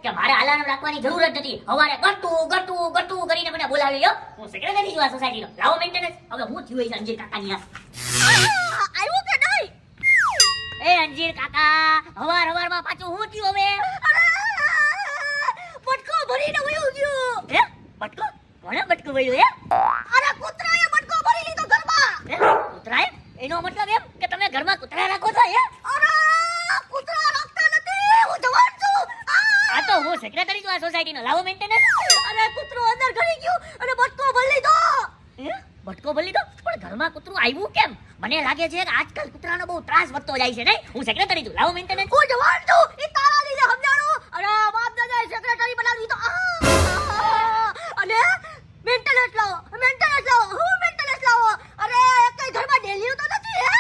કે મારે અલાર્મ રાખવાની જરૂર જ નથી. હવારે ગટુ કરીને મને બોલાવી લ્યો. હું સેક્રેટરી છું આ સોસાયટીનો. લાવો મેન્ટેનન્સ. હવે હું થયું છે અંજીર કાકાની આ. આવ્યું કે નહીં? એ અંજીર કાકા, હવારમાં પાછું હું થયું હવે? બટકો ભરીને વયું ગયું. હે? બટકો? કોણે બટકો ભર્યું હે? અરે કૂતરાએ બટકો ભરી લીધો ઘરમાં. હે? કૂતરાએ? એનો મતલબ એમ કે તમે ઘરમાં કૂતરા રાખો છો હે? અરે કૂતરા રાખતા નથી, હું જવાન છું. આ તો હું સેક્રેટરી છું આ સોસાયટીનો. લાવો મેન્ટેનન્સ. અરે કૂતરો અંદર ઘરી ગયું અને બટકો ભરી લીધો. હે? બટકો ભરી લીધો? પણ ઘરમાં કૂતરું આવ્યું કેમ? મને લાગે છે કે આજકાલ કૂતરાનો બહુ ત્રાસ વધતો જાય છે નહીં? હું સેક્રેટરી છું. લાવો મેન્ટેનન્સ. હું જવાન છું, ઈ તારા લીધે સમજાણું. અરે બાપ દાદાએ સેક્રેટરી બનાવી દીધો. અને મેન્ટેનન્સ લાવો. હું મેન્ટેનન્સ લાવો. અરે એકઈ ઘરમાં ડેલીયું તો નથી હે?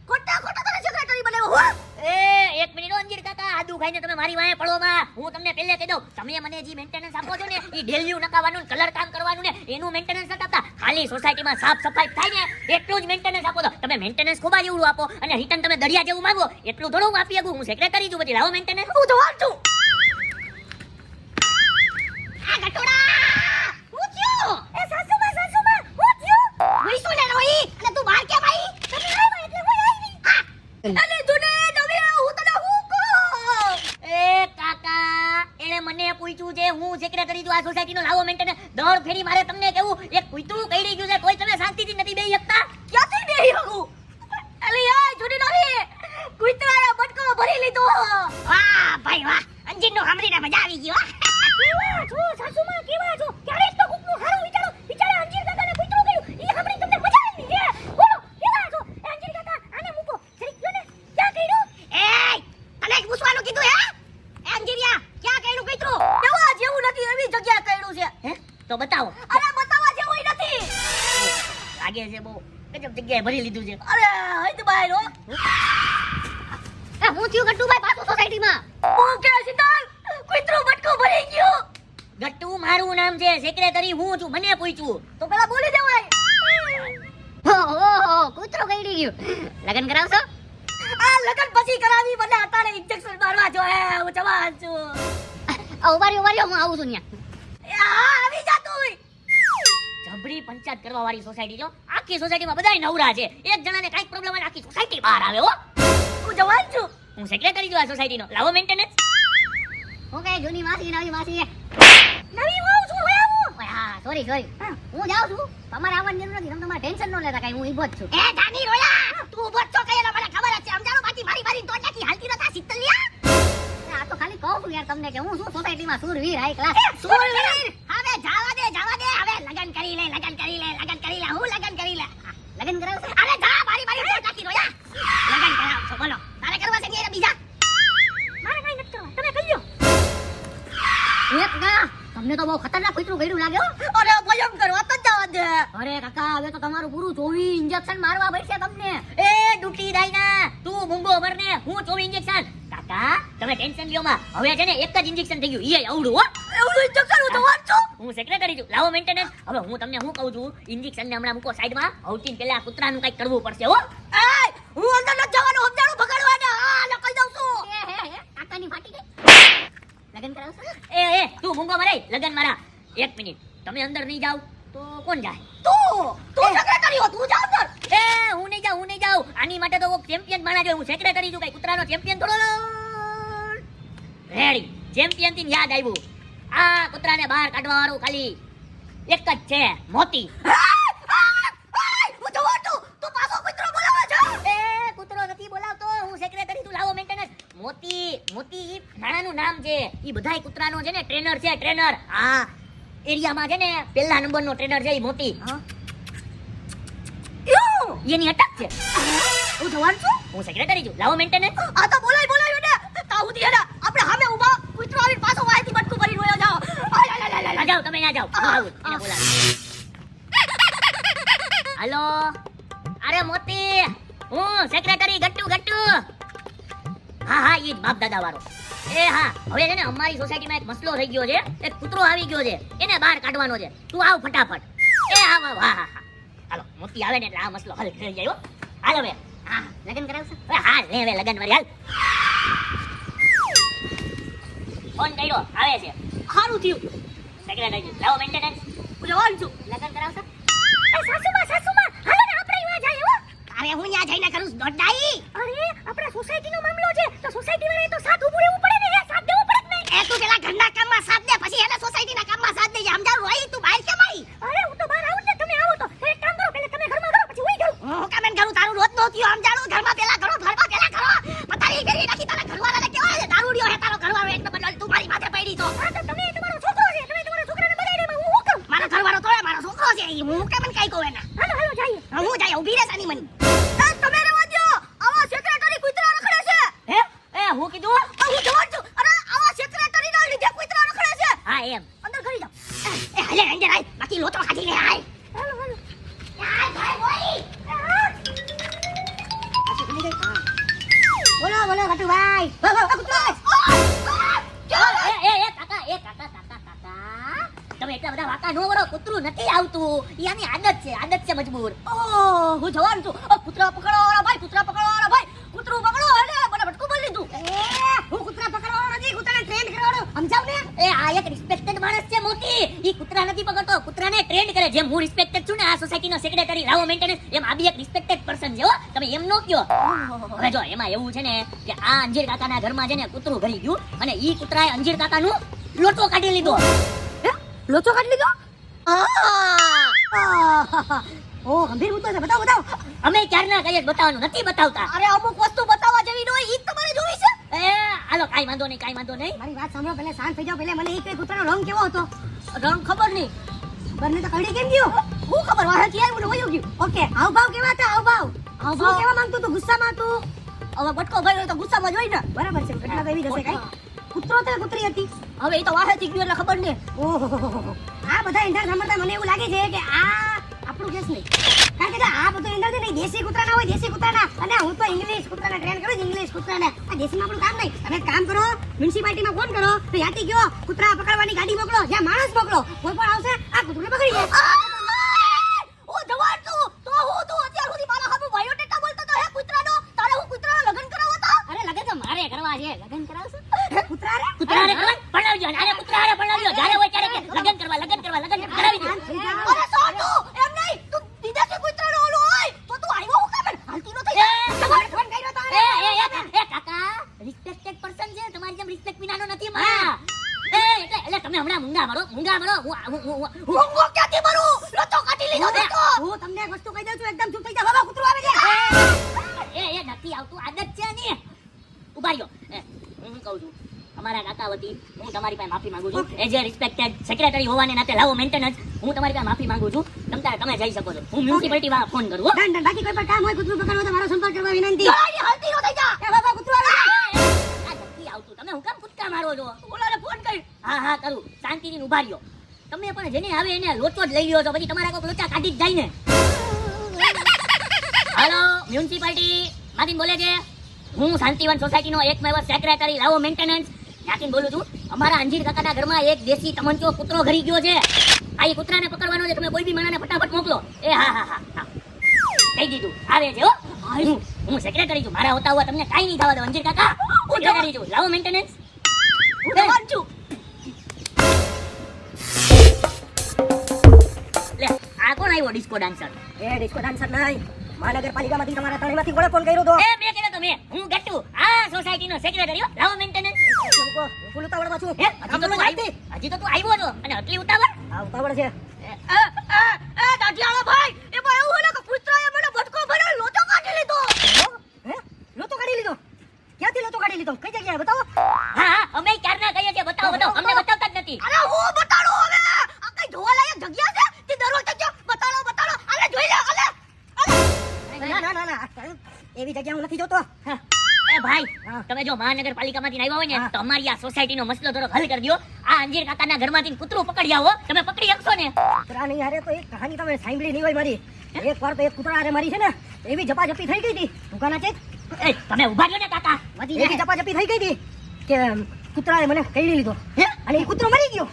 ખોટા તને સેક્રેટરી બનાવ્યો હું. એ એક મિનિટ અંજીર કાકા, આદુ ખાઈને તમે મારી વાંહે પડોમાં. હું તમને પહેલે કહી દઉં, તમે મને જે મેન્ટેનન્સ આપો છો ને એ ડેલિયું નકાવાનું, કલર કામ કરવાનું ને એનું મેન્ટેનન્સ નથી આપતા. ખાલી સોસાયટીમાં સાફ સફાઈ થાય ને એટલું જ મેન્ટેનન્સ આપો. તો તમે મેન્ટેનન્સ ખોબા જેવડું આપો અને રિટર્ન તમે દરિયા જેવું માંગો એટલું થોડું હું આપી શકું. હું સેક્રેટરી છું. પછી લાવો મેન્ટેનન્સ. હું જવાન છું. આ ગટોડા હું થયો? એ સાસુમાં હું થયો? વિસુ ને રોઈ અને તું બહાર કેમ આવી? તમે આવ્યા એટલે હું આવી. અલે જુને નવે હું તને હું કહું. એ કાકા, એણે મને પૂછ્યું છે હું સેક્રેટરી છું આ સોસાયટીનો. લાવો મેન્ટેનન્સ. દર ફેરી મારે તમને કેવું એક કૂતરું કઈડી ગયું છે તોય તમે શાંતિથી નથી બેહી શકતા? ક્યાંથી બેહી શકું? અલે આ જુને નવે કૂતરાએ બટકો ભરી લીધો. વાહ ભાઈ વાહ, અંજીરનો સાંભળીને મજા આવી ગઈ. કેવા છો સાસુમાં, કેવા છો? ક્યારેક તો કોકનું હારું વિચારો. વિચારે અંજીર કાકાને કૂતરું ગયું ઈ સાંભળી તમને મજા આવી છે. બોલો કેવા છો? એ અંજીર કાકા આને મૂકો. જરીક જો ને ક્યાં કર્યું? એ તને જ પૂછવાનું કીધું હે? એ અંજીરિયા, ક્યાં કઈડું કૂતરું? કેવા જેવું નથી એવી જગ્યાએ કર્યું છે. હે? તો બતાવો. અરે બતાવવા જેવું નથી. લાગે છે બહુ ગજબ જગ્યાએ ભરી લીધું છે. અરે હૈદ બહાર હો. એ હું થયું ગટ્ટુભાઈ પાછું સોસાયટીમાં? હું કે શીતલ કૂતરું બટકો ભરી ગયું. ગટ્ટુ મારું નામ છે, સેક્રેટરી હું છું. મને પૂછ્યું તો પેલા બોલી દેવાય. ઓહો, કૂતરો કઈડી ગયું. લગન કરાવશો? આ લગન પછી કરાવી, મને અત્યારે ઇન્જેક્શન મારવા જો હે. હું જવાન છું. ઉભારી હું આવું છું ન્યા. એ હા આવી જા તું. જબરી પંચાયત કરવા વાળી સોસાયટી જો. આખી સોસાયટીમાં બધાય નવરા છે. એક જણાને કાઈક પ્રોબ્લેમ હોય આખી સોસાયટી બહાર આવે હો. હું જવાન છું. હું સેક્રેટરી છું આ સોસાયટીનો. લાવો મેન્ટેનન્સ. હું કઈ જૂની માસી નવી માસી નવી વહુ છું હવે આવું. હા સોરી હું જાઉં છું. તમારે આવવાની જરૂર નથી. તમે તમારે ટેન્શન ન લેતા કઈ. હું ઈબો જ છું. એ જાની રોયા તું બચ્ચો કહેલો મને ખબર જ છે. સમજાણો બાકી મારી તો નાખી હાલતી નતા શીતલિયા. આ તો ખાલી કહું છું યાર તમને કે હું શું સોસાયટીમાં સુરવીર હાઈ ક્લાસ. સુરવીર હવે જાવા દે હવે લગન કરી લે હું લગન કરી લે. લગન કરાવશે? અરે જા મારી તો નાખી રોયા. લગન કરાવ છો બોલો. તારે કરવા છે કે બીજા? મારે કઈ નથી કરવા. તમે કરી લ્યો. એક ના તમને તો બહુ ખતરનાક કૂતરું ગળ્યું લાગે હો. અરે ભયંકર વાત જ જવા દે. અરે કાકા હવે તો તમારું પૂરું 24 ઇન્જેક્શન મારવા પડશે તમને. એ ડૂટી દાઈના, તું મૂંગો મરને, હું 24 ઇન્જેક્શન. કાકા તમે ટેન્શન લ્યો માં. હવે છે ને એક જ ઇન્જેક્શન થઈ ગયું. ઈ આવડું હો. એવું ઇન્જેક્શન હું જવાન છું. હું સેક્રેટરી છું. લાવો મેન્ટેનન્સ. હવે હું તમને શું કહું છું, ઇન્જેક્શન ને હમણાં મૂકો સાઈડમાં. સૌથી પહેલા આ કૂતરાનું કંઈક કરવું પડશે હો. એ હું અંદર ન જવાનું સમજાણું ભગાડવાને. હા લે કહી દઉં છું. કાકાની ફાટી ગઈ. લગન કરાવશે? એ તું મૂંગો મરે, લગન મારા. એક મિનિટ, તમે અંદર નહીં જાવ તો કોણ જાય? તું સેક્રેટરી હો, તું જા અંદર. એ હું નહીં જાઉં. આની માટે તો ચેમ્પિયન માણા જોઈએ. હું સેક્રેટરી છું, કઈ કૂતરાનો ચેમ્પિયન થોડો. રેડી, ચેમ્પિયન થી યાદ આવ્યું. આ કૂતરાને બહાર કાઢવા વાળું ખાલી એક જ છે, મોતી. હું જવાન છું. તું પાછો કૂતરો બોલાવે છે. એ કૂતરો નથી બોલાવતો, હું સેક્રેટરી છું. લાવો મેન્ટેનન્સ. મોતી ઈ માણાનું નામ છે. ઈ બધાય કૂતરાનો છે ને ટ્રેનર છે, ટ્રેનર. આ એરિયામાં છે ને પહેલા નંબરનો ટ્રેનર છે ઈ મોતી. એની અટક છે. હું જવાન છું. હું સેક્રેટરી છું. લાવો મેન્ટેનન્સ. આ તો બોલાય ને. તાહુદી હેડા આપણે સામે ઊભા કૂતરો આવીને પાછો વાયથી બટકું ભરી રોયો જાઓ. ના જાઓ, તમે ના જાઓ. હું આવું. એને બોલાવું. હાલો. અરે મોતી, હું સેક્રેટરી ગટ્ટુ. હા ઈ જ બાપ દાદા વાળો. એ હા, હવે છે ને અમારી સોસાયટીમાં એક મસલો થઈ ગયો છે. એક કૂતરો આવી ગયો છે, એને બહાર કાઢવાનો છે. તું આવ ફટાફટ. એ આવ. હા. હાલો, મોતી આવે ને એટલે આ મસલો હલ થઈ જાય હો. હાલ હવે. હા લગન કરાવશે? હા લે હવે લગન મારી હાલ. ફોન કર્યો આવે છે સારું થયું સેક્રેટરી લાવો મેન્ટેનન્સ હું જવાનું છું. લગન કરાવશો? સાસુમાં હાલો ને આપણે અહીંયા જઈએ હો. અરે હું ત્યાં જઈને કરું છું, દોડાઈ. અરે આપણા સોસાયટીનો મામલો છે તો સોસાયટી વાળાએ તો સાથ ઊભું રહેવું પડે ને, સાથ દેવો પડે ને. એ તું પેલા ઘરના કામમાં સાથ દે, પછી એને સોસાયટીના કામમાં સાથ દેજે. સમજાવું? રોઈ તું બહાર કેમ આવી? અરે હું તો બહાર આવું ને, તમે આવો તો એક કામ કરો, પહેલા તમે ઘરમાં કરો પછી હું જાઉં. હું કામ એમ કરું? તારું રોજ નો થયું. સમજાવું? ઘરમાં પેલા કરો, ઘરમાં પેલા કરો. પતારી ફેરવી નાખી. તારા ઘરવાળાને કેવાય છે દારૂડિયો હે તારો ઘરવાળો, એક નંબર તું મારી માથે પડી છો. હા તો તમે તમારો છોકરો છે, તમે તમારા છોકરાને બગાડી દે, હું કરું. મારો ઘરવાળો તો મારો છોકરો છે, ઈ હું કેમ કઈ કહું એને? હાલો હાલો જઈએ. હું જાય ઊભી રહે સાની મની. તમે રહેવા દો. આવા સેક્રેટરી કૂતરા રખડે છે. હે એ હું કીધું હું જવાન છું. અરે આવા સેક્રેટરીના લીધે કૂતરા રખડે છે. હા એમ અંદર ઘરી જાઓ. એ હાલે અંદર આય, બાકી લોચો ખાધી લે આય. હાલો હાલો. આય ભાઈ બોઈ. બોલો બોલો ગટુભાઈ. કાકા તમે એટલા બધા વાકા નો વળો, કૂતરું નથી આવતું, ઈ આની આદત છે મજબૂર. ઓહ, હું જવાન છું. કૂતરા પકડવાવાળા ભાઈ, કૂતરા પકડવાવાળા ભાઈ, કૂતરું પકડો અને મને ભટકું બોલી લીધું. હું કૂતરા પકડવાનો નથી, કૂતરાને ટ્રેન કરવાનો. સમજાવ ને? એ આ એક રિસ્પેક્ટેડ માણસ છે મોતી, ઈ કૂતરા નથી પકડતો, કૂતરાને ટ્રેન્ડ કરે. જેમ હું રિસ્પેક્ટેડ છું ને આ સોસાયટીનો સેક્રેટરી રાવો મેન્ટેનન્સ, એમ આ બી એક રિસ્પેક્ટેડ પર્સન છે હો, તમે એમ નો કયો. હવે જો એમાં એવું છે ને કે આ અંજીર કાકાના ઘરમાં છે ને કૂતરું ઘરી ગયું અને ઈ કૂતરાએ અંજીર કાકાનું લોટો કાઢી લીધો. લોચો કાઢી લીધો. ઓ ગંભીર મુદ્દો છે, બતાવો બતાવો. અમે ક્યારના કહીએ બતાવવાનું નથી બતાવતા. અરે અમુક વસ્તુ બતાવવા જેવી ન હોય, ઈ જ તમારે જોવી છે. એ હાલો કાઈ વાંધો નહીં, કાઈ વાંધો નહીં. મારી વાત સાંભળો, પહેલા શાંત થઈ જાઓ. પહેલા મને એ કૂતરાનો રંગ કેવો હતો? રંગ ખબર નહીં. બંને તો કડી કેમ ગયો? હું ખબર વાહેથી આવ્યું ને વયું ગયું. ઓકે, હાવભાવ કેવા હતા? હાવભાવ હાવભાવ? શું કેવા માંગતો તું? ગુસ્સામાં તું? હવે બટકો ભાઈ હોય તો ગુસ્સામાં જ હોય ને. બરાબર છે, ઘટના તો એવી જ હશે કાંઈ. કૂતરો તો કૂતરી હતી. હવે એ તો વાહેથી ગયું એટલે ખબર નહીં. ઓહો, આ બધા ઈંડા સાંભળતા મને એવું લાગે છે કે આ આપણું કેસ નહીં. કારણ કે આ બધું ઈંડા છે ને, દેશી કૂતરાના હોય, દેશી કૂતરાના. અને હું તો ઇંગ્લિશ કૂતરાને ટ્રેન કરું છું, ઇંગ્લિશ કૂતરાને. આ દેશીમાં આપણું કામ નહીં. તમે એક કામ કરો, મ્યુનિસિપાલિટીમાં ફોન કરો, તો યાતી ગયો કૂતરા પકડવાની ગાડી મોકલો, જ્યાં માણસ મોકલો, કોઈ પણ આવશે આ કૂતરાને પકડી જાય. હું જવાન છું તો હું તું અત્યાર સુધી મારા સામે બાયોડેટા બોલતો તો હે કૂતરાનો. તારે હું કૂતરાનો લગ્ન કરાવવા હતા. અરે લગન તો મારે કરવા છે. લગન કરાવશો? કૂતરા રે કૂતરાને પરણાવજો, આને કૂતરાને પરણાવજો. જ્યારે હોય ત્યારે કે લગન કરવા લગન કરાવી દો. અરે સોટુ એમ નહીં, તું વિદેશી કૂતરાનો ઓલો હોય તો તું આવ્યો હું કામ હાલતી નો થઈ જાય. તમારે ફોન કર્યો તો એ કાકા રિસ્પેક્ટેડ પર્સન છે, તમારી જેમ રિસ્પેક્ટ વિનાનો નથી માં. એટલે તમે હમણાં મૂંગા મારો હું હું ક્યાંથી મરું? લોચો કાઢી લીધો તો. હું તમને એક વસ્તુ કહી દઉં છું, એકદમ ચૂપ થઈ જાવ. બાબા કૂતરો આવે છે. એ નથી આવતું, આદત છે ને. ઉભા રહ્યો. હું કહું છું અમારા કાકા વતી હું તમારી પાસે માફી માંગુ છું. એઝ એ રિસ્પેક્ટેડ સેક્રેટરી હોવાને નાતે લાવો મેન્ટેનન્સ, હું તમારી પાસે માફી માંગુ છું. તમે જઈ શકો છો. હું મ્યુનિસિપાલિટી વાળા ફોન કરું હો. Done done. બાકી કોઈ પણ કામ હોય કૂતરું પકડવા તો મારો સંપર્ક કરવા વિનંતી. ગાડી હાલતી નો થઈ જા. એ બાબા કૂતરો આવે છે. આ નથી આવતું, તમે હું કામ કૂદકા મારો છો? ઓલાને ફોન કરી. હા કરું, શાંતિથી ઉભા રહ્યો. તમે પણ જેને આવે એને લોચો જ લઈ લ્યો છો, પછી તમારા કોઈક લોચા કાઢી જ જાય ને. હાલો મ્યુનિસિપાલિટી માંથી બોલે છે. હું શાંતિવન સોસાયટીનો એકમેવ સેક્રેટરી લાવો મેન્ટેનન્સ ત્યાંથી બોલું છું. અમારા અંજીર કાકાના ઘરમાં એક દેશી તમંચો કૂતરો ઘરી ગયો છે. આ ઈ કૂતરાને પકડવાનો છે. તમે કોઈ બી માણસને ફટાફટ મોકલો. એ હા કહી દીધું, આવે છે હો. હું સેક્રેટરી છું, મારા હોતા હુआ તમને કાઈ નહીં થવા દો. અંજીર કાકા હું સેક્રેટરી છું, લાવો મેન્ટેનન્સ. હું જવાન છું. લે આ કોણ આવ્યો ડિસ્કો ડાન્સર? એ ડિસ્કો ડાન્સર નહીં, મહાનગરપાલિકામાંથી તમારા ત્રણેયમાંથી કોણે ફોન કર્યો તો? એ મેં કર્યો તો મેં. હું ગટ્ટુ, આ સોસાયટીનો સેક્રેટરી હો, લાવો મેન્ટેનન્સ. ફૂલ ઉતાવળમાં છું. હજી તો તું આવ્યો છો અને આટલી ઉતાવળ? આ ઉતાવળ છે. દાઢિયાળા ભાઈ, એમાં એવું હોય ને કે કૂતરાએ મને ભટકો ભર્યો, લોચો કાઢી લીધો. હે? લોચો કાઢી લીધો? ક્યાંથી લોચો કાઢી લીધો? કઈ જગ્યાએ બતાવો. હા અમે ક્યારના કહીએ છીએ બતાવો. અમને બતાવતા જ નથી. અરે હું બતાડું હવે. આ કઈ જોવાલાયક જગ્યા છે? તે દરરોજ જગ્યા બતાડો. આલે જોઈ લે, આલે. ના. એવી જગ્યા હું નથી જોતો. એ ભાઈ હા. તમે જો મહાનગરપાલિકામાંથી આવ્યા હોય ને હા. તો અમારી આ સોસાયટીનો મસલો થોડો હલ કરી દો. આ અંજીર કાકાના ઘરમાંથી કૂતરું પકડી આવો. તમે પકડી શકશો ને? કૂતરાની હારે તો એક કહાની તમે સાંભળી નહીં હોય મારી. એક વાર તો એક કૂતરા હારે મારી છે ને, એવી ઝપાઝપી થઈ ગઈ હતી. દુકાના છે એ તમે ઉભા રહ્યો ને કાકા. એવી ઝપાઝપી થઈ ગઈ હતી કે કૂતરાએ મને કઈડી લીધો. અને એ કૂતરો મરી ગયો.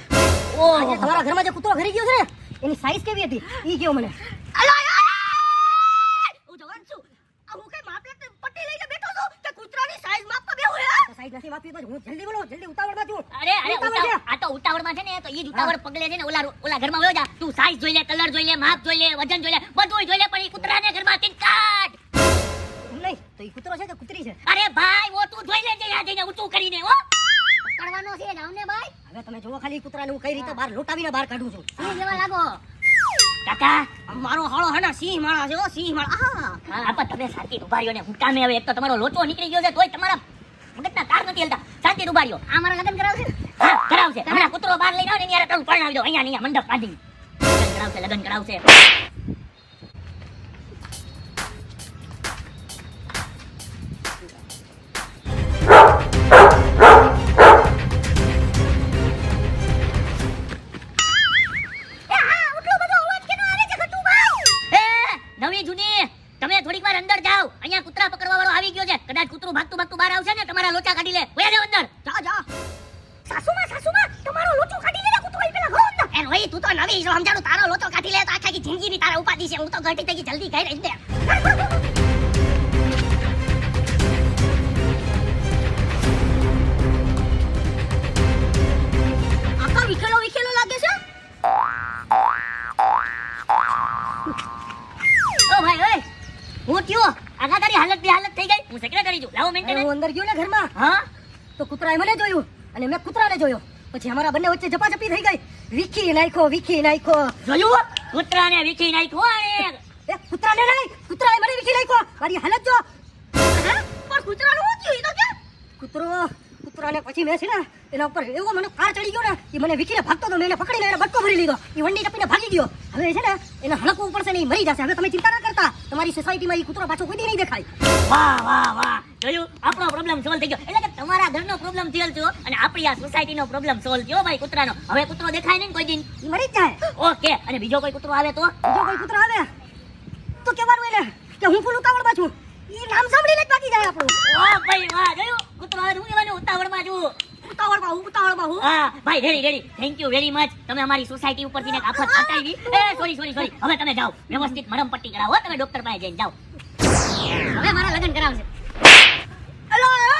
આજે તમારા ઘરમાં જે કૂતરો ઘરી ગયો છે ને, એની સાઈઝ કેવી હતી ઈ કયો મને. હું જવાન છું. આ હું કઈ માપે પટ્ટી લઈને બેઠો છું કે કૂતરાની સાઈઝ માપવા બેહું હે? સાઈઝ નથી માપી તો હું જલ્દી બોલો, જલ્દી ઉતાવળમાં છું. અરે તો ઈ જ ઉતાવળ પગલે છે ને ઓલા ઘરમાં વયો જા. તું સાઈઝ જોઈ લે, કલર જોઈ લે, માપ જોઈ લે, વજન જોઈ લે, બધુંય જોઈ લે, પણ ઈ કૂતરાને ઘરમાં થી કાઢ. એમ નહીં તો ઈ કૂતરો છે કે કૂતરી છે? અરે ભાઈ ઓ તું જોઈ લેજે યા જઈને ઊંચું કરીને હો. પકડવાનો છે જાવને ભાઈ. હવે તમે જોવો ખાલી કૂતરાને હું કઈ રીતે બહાર લોટાવીને બહાર કાઢું છું. સિંહ જેવા લાગો. કાકા મારો હાળો હે ને સિંહ માળા છે, ઓ સિંહ માળા. આ પણ તમે શાંતિ ઉભા રહ્યો ને હું કામે હવે એક તો તમારો લોચો નીકળી ગયો છે તોય તમારા મગજના તાર નથી હલતા. શાંતિ ઉભા રહ્યો. આ મારા લગ્ન કરાવશે? હા કરાવશે. હમણાં કૂતરો બહાર લઈને આવે ને યાર તારું પરણાવી દો અહીંયા ને અહીંયા મંડપ બાંધી. લગ્ન કરાવશે. એ, નવી જૂની તમે થોડીક વાર અંદર જાઓ. અહીંયા કૂતરા પકડવા વાળો આવી ગયો છે. કદાચ કૂતરું ભાગતું ભાગતું બહાર આવશે ને તમારા લોચા કાઢી લે. વયા જાઓ અંદર. જા સાસુમાં તમારો લોચો કાઢી લેલા કૂતરો ઈ પેલા ઘર અંદર. એન હોય તું તો નવી છો સમજાણું, તારો લોચો કાઢી લે તો આખી જિંદગી ની તારા ઉપાધિ છે. હું તો ઘટી થઈ જલ્દી ઘરે જ દે. આખા વિખેલો લાગે છે. ઓ ભાઈ ઓય હું થયો આગા તારી હાલત બે હાલત થઈ ગઈ. હું સેક્રેટરી છું. લાવો મેન્ટેનન્સ. હું અંદર ગયો ને ઘરમાં હા તો કૂતરાએ મને જોયું અને મેં કૂતરાને જોયો. પછી અમારા બંને વચ્ચે ઝપાઝપી થઈ ગઈ. વીખી નાખ્યો. જોયું કૂતરાને વીખી નાખ્યો. અરે એ કૂતરાને નહીં, કૂતરાએ મને વીખી નાખ્યો. મારી હાલત જો. પણ કૂતરાનું શું થયું ઈ તો કે? કૂતરાને પછી મેં છે ને એના ઉપર એવો મને કાર ચડી ગયો ને એ મને વીખીને ભાગતો તો મેં એને પકડીને એને બટકો ભરી લીધો. એ વંડી ટપીને ભાગી ગયો. હવે છે ને એને હડકવું પડશે ને એ મરી જશે. હવે તમે ચિંતા ના કરતા. તમારી સોસાયટીમાં એ કૂતરો પાછો કોઈ દી નહીં દેખાય. વાહ જોયું આપણો પ્રોબ્લેમ સોલ્વ થઈ ગયો. એટલે કે તમારા ઘરનો પ્રોબ્લેમ સોલ્વ થયો અને આપણી આ સોસાયટીનો પ્રોબ્લેમ સોલ્વ થયો ભાઈ કૂતરાનો. હવે કૂતરો દેખાય નહીં ને કોઈ દિન. એ મરી જ જાય. ઓકે અને બીજો કોઈ કૂતરો આવે તો જો કોઈ કૂતરો આવે તો કહેવાનું એને કે હું ફૂલ ઉતાવળમાં છું. એ નામ સાંભળીને જ ભાગી જાય આપણું. વાહ ભાઈ વાહ જોયું કૂતરો આવે તો હું કહેવાનું ઉતાવળમાં છું. ઉતાવળમાં હું. હા ભાઈ ready thank you very much. તમે અમારી સોસાયટી ઉપરથી એક આફત હટાવી. સોરી હવે તમે જાઓ વ્યવસ્થિત મરમ પટ્ટી કરાવો. તમે ડોક્ટર પાસે જઈને જાઓ. હવે મારા લગ્ન કરાવશે. અલો એ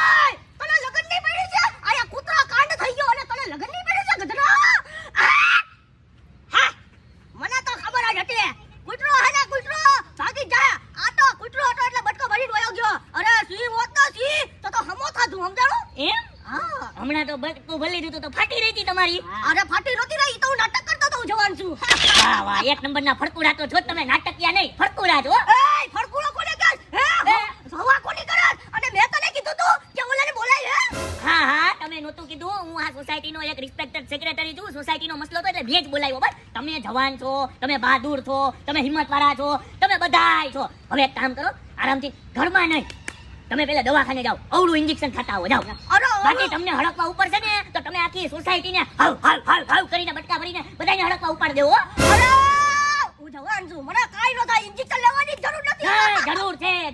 તને લગન નહીં પડી છે? આયા કૂતરા કાંડ થઈ ગયો અને તને લગન નહીં પડી છે ગધડા? હા મને તો ખબર જ હતી. કૂતરો ભાગી જાય. આ તો કૂતરો હતો એટલે બટકો ભરીને વયો ગયો. અરે સી મોત ના સી તો હમો થાતું સમજાણું? એમ હા. હમણાં તો બટકું ભલી દીધું તો ફાટી રહી હતી તમારી. અરે ફાટી નહોતી રહી તો હું નાટક કરતો તો હું જવાન છું. વાહ એક નંબરના ફડકુડા તો છો તમે. નાટકિયા નહીં ફડકુડા છો. એય ફડકુડો કોને કહે? હે હવા કોની કરે? અને મેં તને કીધું તું કે ઓલાને બોલાય હે? હા તમે નહોતું કીધું. હું આ સોસાયટીનો એક રિસ્પેક્ટેડ સેક્રેટરી છું. સોસાયટીનો મસલો તો એટલે ભેજ બોલાવ્યો. બસ તમે જવાન છો, તમે બહાદુર છો, તમે હિંમતવાળા છો, તમે બધાય છો. હવે એક કામ કરો આરામથી ઘરમાં નહીં તમે પેલા દવાખાને જાઓ. અવળું ઇન્જેક્શન ખાતા આવો જાઓ. બાકી તમને હડકવા ઉપર છે ને તો તમે આખી સોસાયટીને હાવ કરીને બટકા ભરીને બધાને હડકવા ઉપાડ દેવો. અરે હું જવાન છું. મને કાઈ ન થાય. ઇન્જેક્શન લેવાની જરૂર નથી.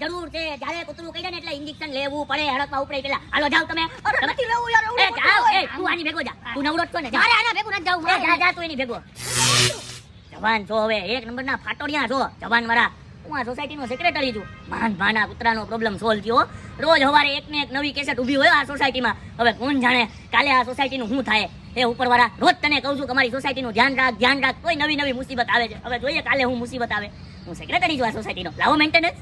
જરૂર છે. જ્યારે કૂતરું કહી દે ને એટલે ઇન્જેક્શન લેવું પડે હડકવા ઉપડે પેલા. હાલો જાઓ તમે. અરે નથી લેવું યાર. એ જાઓ. તું આની ભેગો જા. તું નવરો જ છો ને. જા. અરે આના ભેગું નથી જાવું. જા તું એની ભેગો. જવાન છો હવે એક નંબરના ફાટોડિયા છો જવાન વાળા. હું આ સોસાયટીનો સેક્રેટરી છું. ભાના કૂતરાનો પ્રોબ્લેમ સોલ્વ થયો. રોજ સવારે એક ને એક નવી કેસેટ ઊભી હોય આ સોસાયટીમાં. હવે કોણ જાણે કાલે આ સોસાયટીનું શું થાય. એ ઉપરવાળા રોજ તને કહું છું કે અમારી સોસાયટીનું ધ્યાન રાખ. કોઈ નવી મુસીબત આવે છે. હવે જોઈએ કાલે હું મુસીબત આવે. હું સેક્રેટરી છું આ સોસાયટીનો. લાવો મેન્ટેનન્સ.